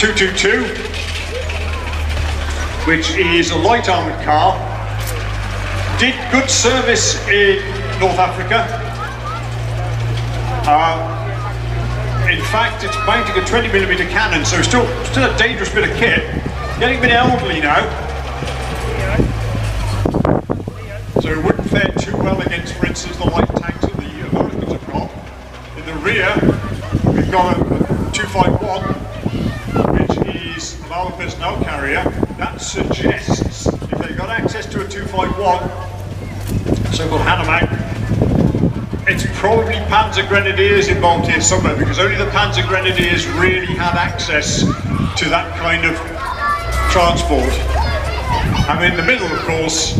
222, which is a light armoured car. Did good service in North Africa. In fact, it's mounting a 20mm cannon, so still a dangerous bit of kit. Getting a bit elderly now. So it wouldn't fare too well against, for instance, the light tanks that the Americans have got. In the rear, we've got a 251, which is an armoured personnel carrier. That suggests, if they've got access to a 251, so-called Hannemann, it's probably Panzer Grenadiers involved here somewhere, because only the Panzer Grenadiers really had access to that kind of transport. And in the middle, of course,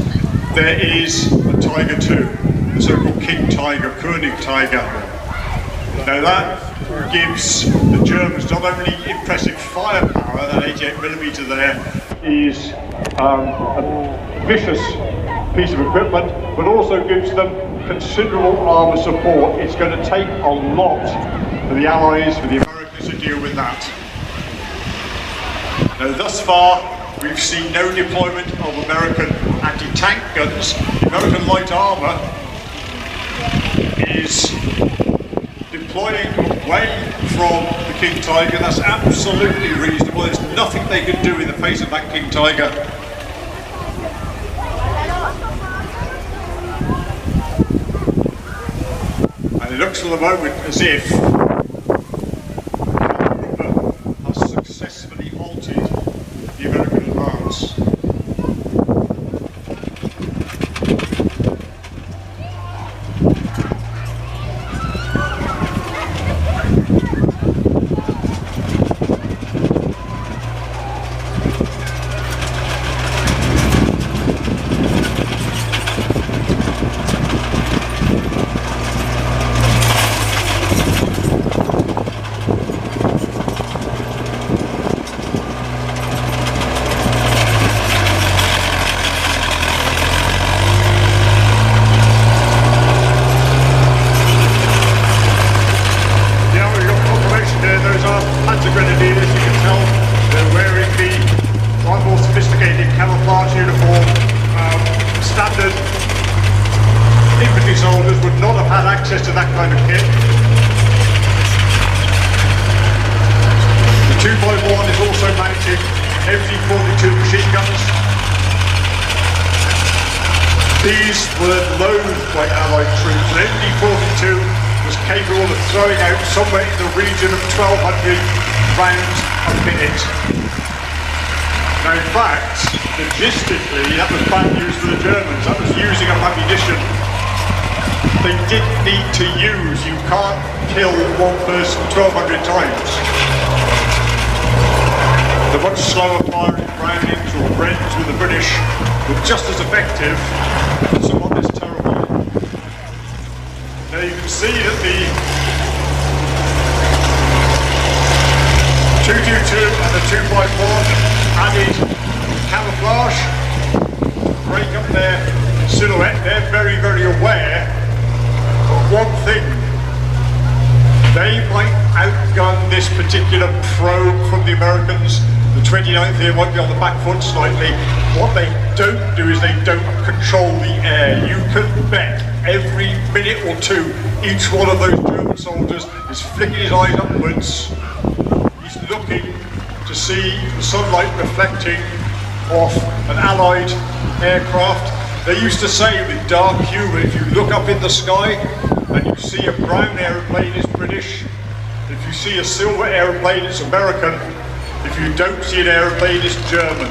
there is a Tiger II, the so-called King Tiger, König Tiger. Now that gives the Germans not only impressive firepower, that 88mm there is a vicious piece of equipment, but also gives them considerable armour support. It's going to take a lot for the Allies, for the Americans to deal with that. Now thus far, we've seen no deployment of American anti-tank guns. The American light armour is deploying away from the King Tiger. That's absolutely reasonable. There's nothing they can do in the face of that King Tiger. And it looks for the moment as if has successfully halted the American advance. To that kind of kit. The 251 is also mounted MG42 machine guns. These were loathed by Allied troops. The MG42 was capable of throwing out somewhere in the region of 1,200 rounds a minute. Now in fact, logistically, that was bad news for the Germans. That was using up ammunition they didn't need to use. You can't kill one person 1,200 times. The much slower firing Brownings or Brens with the British were just as effective, but somewhat less terrible. Now you can see that the 222 and the 251 added camouflage, break up their silhouette. They're very, very aware. One thing, they might outgun this particular probe from the Americans. The 29th here might be on the back foot slightly. What they don't do is they don't control the air. You can bet every minute or two each one of those German soldiers is flicking his eyes upwards. He's looking to see the sunlight reflecting off an Allied aircraft. They used to say with dark humour, if you look up in the sky and you see a brown aeroplane, it's British. If you see a silver aeroplane, it's American. If you don't see an aeroplane, it's German.